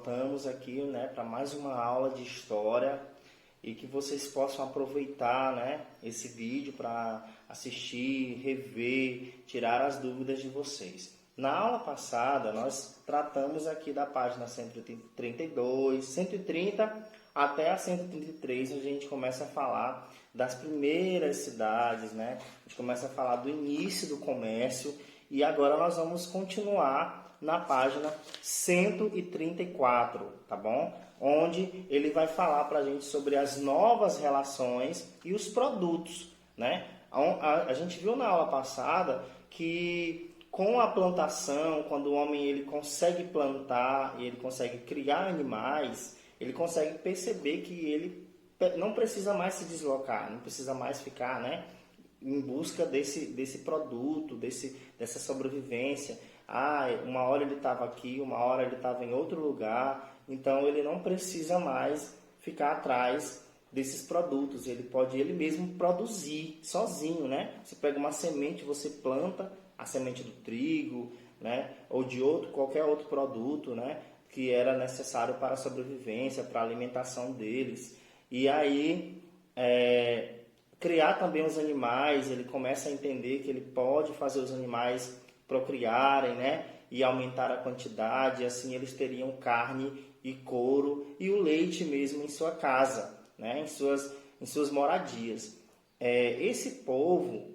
voltamos aqui, né, para mais uma aula de história e que vocês possam aproveitar, né, esse vídeo para assistir, rever, tirar as dúvidas de vocês. Na aula passada, nós tratamos aqui da página 132, 130 até a 133, onde a gente começa a falar das primeiras cidades, né? A gente começa a falar do início do comércio e agora nós vamos continuar na página 134, tá bom? Onde ele vai falar para a gente sobre as novas relações e os produtos, né? A gente viu na aula passada que com a plantação, quando o homem ele consegue plantar e ele consegue criar animais, ele consegue perceber que ele não precisa mais se deslocar, não precisa mais ficar, né, em busca desse produto, dessa sobrevivência. Uma hora ele estava aqui, uma hora ele estava em outro lugar, então ele não precisa mais ficar atrás desses produtos, ele pode ele mesmo produzir sozinho, né? Você pega uma semente, você planta a semente do trigo, né? Ou de qualquer outro produto, né? Que era necessário para a sobrevivência, para a alimentação deles. E aí, criar também os animais, ele começa a entender que ele pode fazer os animais procriarem, né? E aumentar a quantidade, assim eles teriam carne e couro e o leite mesmo em sua casa, né? Em suas moradias. Esse povo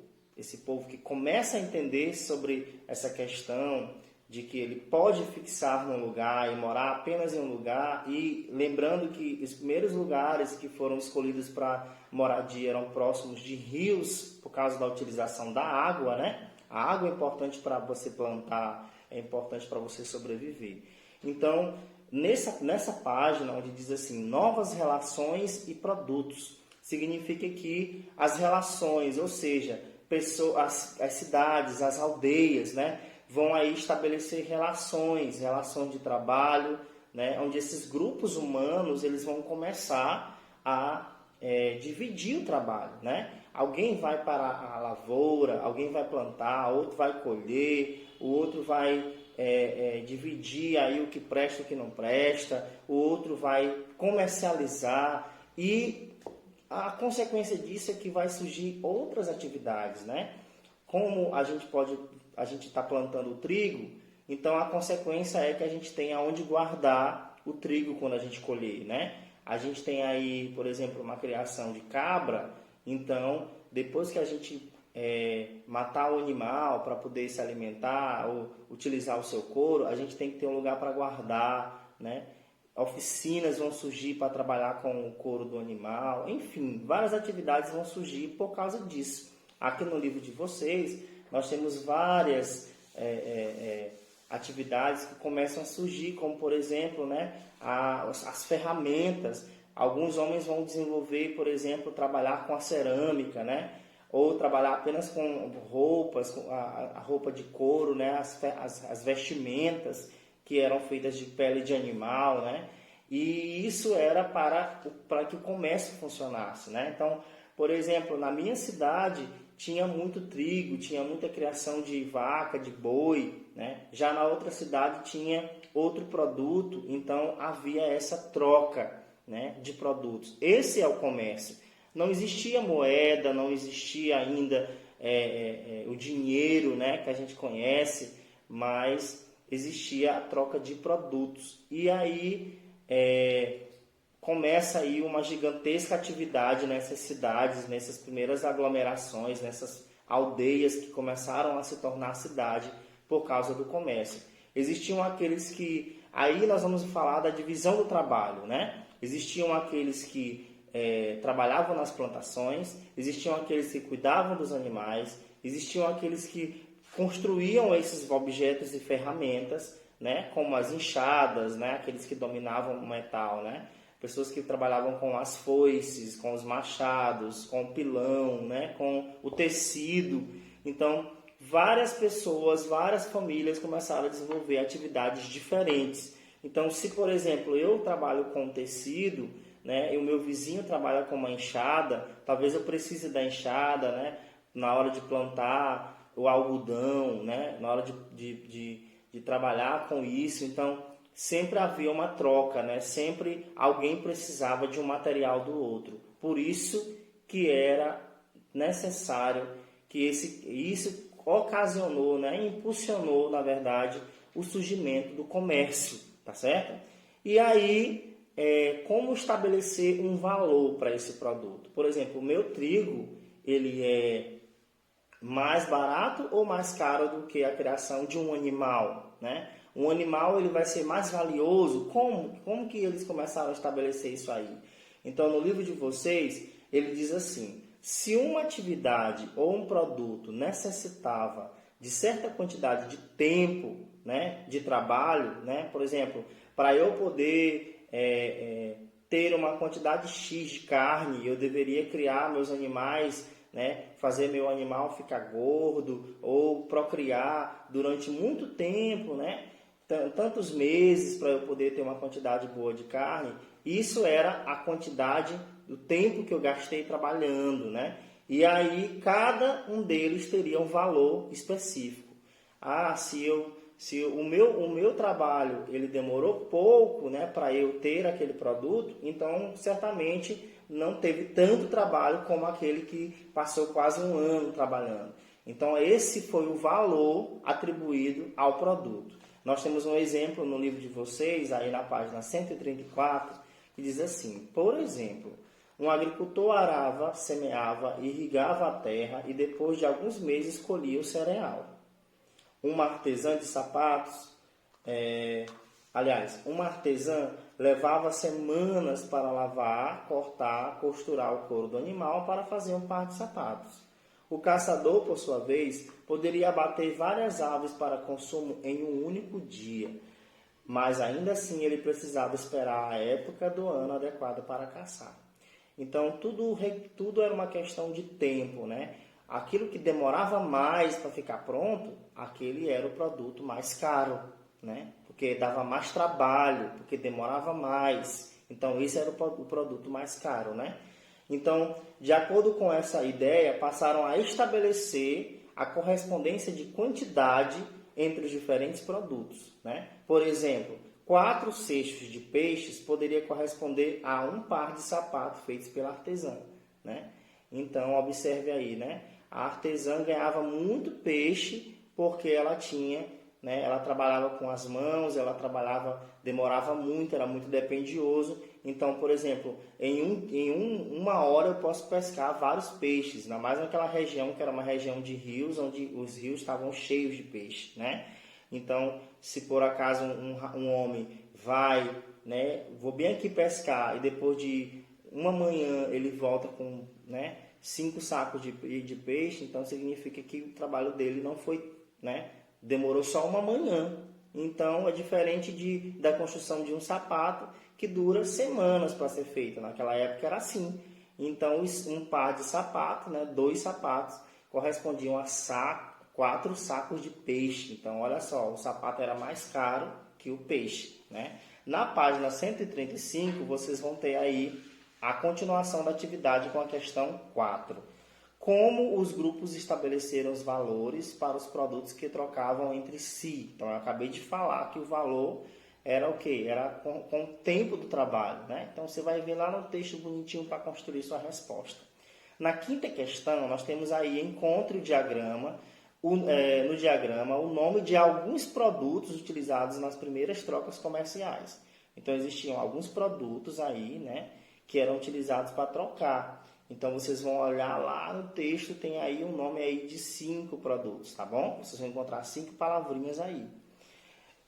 que começa a entender sobre essa questão de que ele pode fixar num lugar e morar apenas em um lugar, e lembrando que os primeiros lugares que foram escolhidos para moradia eram próximos de rios por causa da utilização da água, né? A água é importante para você plantar, é importante para você sobreviver. Então, nessa página onde diz assim, novas relações e produtos, significa que as relações, ou seja, as cidades, as aldeias, né, vão aí estabelecer relações de trabalho, né, onde esses grupos humanos eles vão começar a dividir o trabalho, né? Alguém vai para a lavoura, alguém vai plantar, outro vai colher, o outro vai dividir aí o que presta e o que não presta, o outro vai comercializar e a consequência disso é que vai surgir outras atividades, né? Como a gente está plantando o trigo, então a consequência é que a gente tem aonde guardar o trigo quando a gente colher, né? A gente tem aí, por exemplo, uma criação de cabra, então depois que a gente matar o animal para poder se alimentar ou utilizar o seu couro, a gente tem que ter um lugar para guardar, né? Oficinas vão surgir para trabalhar com o couro do animal, enfim, várias atividades vão surgir por causa disso. Aqui no livro de vocês, nós temos várias atividades que começam a surgir, como por exemplo, né, as ferramentas. Alguns homens vão desenvolver, por exemplo, trabalhar com a cerâmica, né? Ou trabalhar apenas com roupas, com a roupa de couro, né? As vestimentas que eram feitas de pele de animal, né? E isso era para que o comércio funcionasse, né? Então, por exemplo, na minha cidade tinha muito trigo, tinha muita criação de vaca, de boi, né? Já na outra cidade tinha outro produto, então havia essa troca, né, de produtos. Esse é o comércio. Não existia moeda, não existia ainda o dinheiro, né, que a gente conhece, mas existia a troca de produtos. E aí começa aí uma gigantesca atividade nessas cidades, nessas primeiras aglomerações, nessas aldeias que começaram a se tornar cidade por causa do comércio. Existiam aqueles que... Aí nós vamos falar da divisão do trabalho, né? Existiam aqueles que trabalhavam nas plantações, existiam aqueles que cuidavam dos animais, existiam aqueles que construíam esses objetos e ferramentas, né, como as enxadas, né, aqueles que dominavam o metal, né, pessoas que trabalhavam com as foices, com os machados, com o pilão, né, com o tecido. Então, várias pessoas, várias famílias começaram a desenvolver atividades diferentes. Então, se, por exemplo, eu trabalho com tecido, né, e o meu vizinho trabalha com uma enxada, talvez eu precise da enxada, né, na hora de plantar o algodão, né, na hora de trabalhar com isso. Então, sempre havia uma troca, né? Sempre alguém precisava de um material do outro. Por isso que era necessário que isso ocasionou, né? Impulsionou, na verdade, o surgimento do comércio, tá certo? E aí, como estabelecer um valor para esse produto? Por exemplo, o meu trigo, ele é mais barato ou mais caro do que a criação de um animal, né? Um animal ele vai ser mais valioso. Como que eles começaram a estabelecer isso aí? Então, no livro de vocês, ele diz assim: se uma atividade ou um produto necessitava de certa quantidade de tempo, né, de trabalho, né? Por exemplo, para eu poder ter uma quantidade X de carne, eu deveria criar meus animais, né, fazer meu animal ficar gordo ou procriar durante muito tempo, né, tantos meses para eu poder ter uma quantidade boa de carne. Isso era a quantidade do tempo que eu gastei trabalhando, né? E aí cada um deles teria um valor específico. Se o meu trabalho ele demorou pouco, né, para eu ter aquele produto, então certamente não teve tanto trabalho como aquele que passou quase um ano trabalhando. Então esse foi o valor atribuído ao produto. Nós temos um exemplo no livro de vocês, aí na página 134, que diz assim: por exemplo, um agricultor arava, semeava, irrigava a terra e depois de alguns meses colhia o cereal. Uma artesã de sapatos, uma artesã levava semanas para lavar, cortar, costurar o couro do animal para fazer um par de sapatos. O caçador, por sua vez, poderia abater várias aves para consumo em um único dia, mas ainda assim ele precisava esperar a época do ano adequada para caçar. Então tudo era uma questão de tempo, né? Aquilo que demorava mais para ficar pronto, aquele era o produto mais caro, né? Porque dava mais trabalho, porque demorava mais. Então esse era o produto mais caro, né? Então, de acordo com essa ideia, passaram a estabelecer a correspondência de quantidade entre os diferentes produtos, né? Por exemplo, 4 cestos de peixes poderia corresponder a um par de sapatos feitos pela artesã, né? Então, observe aí, né? A artesã ganhava muito peixe porque ela tinha, né? Ela trabalhava com as mãos, demorava muito, era muito dispendioso. Então, por exemplo, em uma hora eu posso pescar vários peixes, ainda mais naquela região que era uma região de rios, onde os rios estavam cheios de peixe, né? Então, se por acaso um homem vai, né, vou bem aqui pescar e depois de uma manhã ele volta com, né, 5 sacos de peixe, então significa que o trabalho dele não foi, né, demorou só uma manhã. Então é diferente da construção de um sapato que dura semanas para ser feito. Naquela época era assim. Então um par de sapatos, né, 2 sapatos, correspondiam a 4 sacos de peixe. Então olha só, o sapato era mais caro que o peixe, né? Na página 135 vocês vão ter aí a continuação da atividade com a questão 4. Como os grupos estabeleceram os valores para os produtos que trocavam entre si. Então, eu acabei de falar que o valor era o quê? Era com o tempo do trabalho, né? Então, você vai ver lá no texto bonitinho para construir sua resposta. Na 5ª questão, nós temos aí: encontre o diagrama, no diagrama o nome de alguns produtos utilizados nas primeiras trocas comerciais. Então, existiam alguns produtos aí, né, que eram utilizados para trocar. Então, vocês vão olhar lá no texto, tem aí um nome aí de 5 produtos, tá bom? Vocês vão encontrar 5 palavrinhas aí.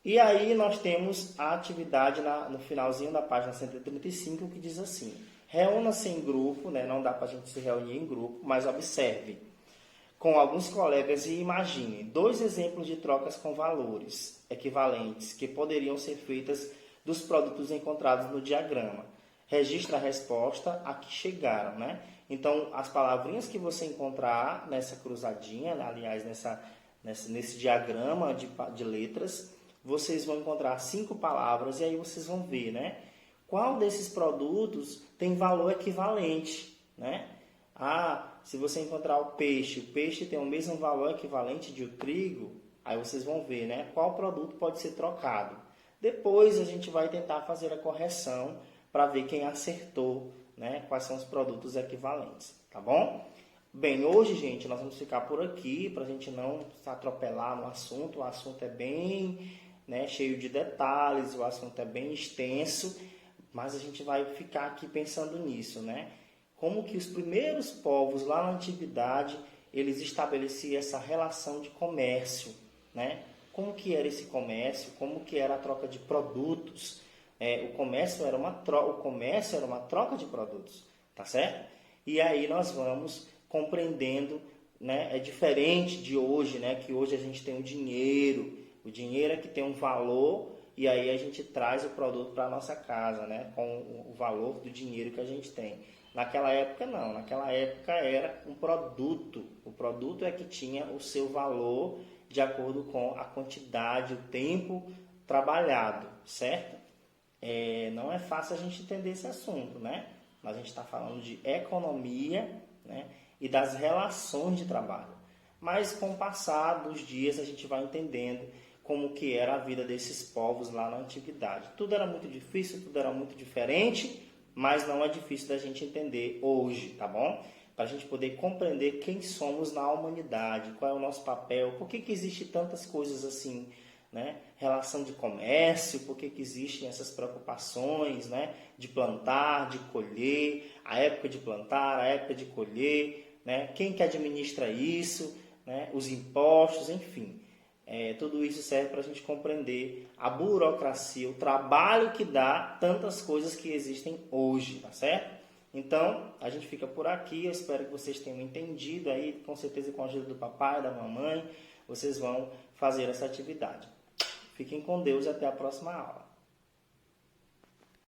E aí nós temos a atividade no finalzinho da página 135, que diz assim: reúna-se em grupo, né? Não dá para a gente se reunir em grupo, mas observe com alguns colegas e imagine 2 exemplos de trocas com valores equivalentes que poderiam ser feitas dos produtos encontrados no diagrama. Registra a resposta a que chegaram, né? Então, as palavrinhas que você encontrar nessa cruzadinha, aliás, nesse diagrama de letras, vocês vão encontrar 5 palavras e aí vocês vão ver, né? Qual desses produtos tem valor equivalente, né? Se você encontrar o peixe tem o mesmo valor equivalente de o trigo, aí vocês vão ver, né? Qual produto pode ser trocado. Depois a gente vai tentar fazer a correção para ver quem acertou, né? Quais são os produtos equivalentes, tá bom? Bem, hoje, gente, nós vamos ficar por aqui para a gente não se atropelar no assunto. O assunto é bem, né, cheio de detalhes, o assunto é bem extenso, mas a gente vai ficar aqui pensando nisso, né? Como que os primeiros povos lá na antiguidade, eles estabeleciam essa relação de comércio, né? Como que era esse comércio, como que era a troca de produtos. O comércio era uma troca de produtos, tá certo? E aí nós vamos compreendendo, né? É diferente de hoje, né? Que hoje a gente tem o dinheiro é que tem um valor e aí a gente traz o produto para a nossa casa, né? Com o valor do dinheiro que a gente tem. Naquela época não, naquela época era um produto. O produto é que tinha o seu valor de acordo com a quantidade, o tempo trabalhado, certo? Não é fácil a gente entender esse assunto, né? Mas a gente está falando de economia, né? E das relações de trabalho. Mas com o passar dos dias a gente vai entendendo como que era a vida desses povos lá na antiguidade. Tudo era muito difícil, tudo era muito diferente, mas não é difícil da gente entender hoje, tá bom? Para a gente poder compreender quem somos na humanidade, qual é o nosso papel, por que existe tantas coisas assim, né? Relação de comércio, por que existem essas preocupações, né? De plantar, de colher, a época de plantar, a época de colher, né? Quem que administra isso, né? Os impostos, enfim. Tudo isso serve para a gente compreender a burocracia, o trabalho que dá tantas coisas que existem hoje, tá certo? Então, a gente fica por aqui. Eu espero que vocês tenham entendido aí, com certeza com a ajuda do papai, da mamãe, vocês vão fazer essa atividade. Fiquem com Deus e até a próxima aula.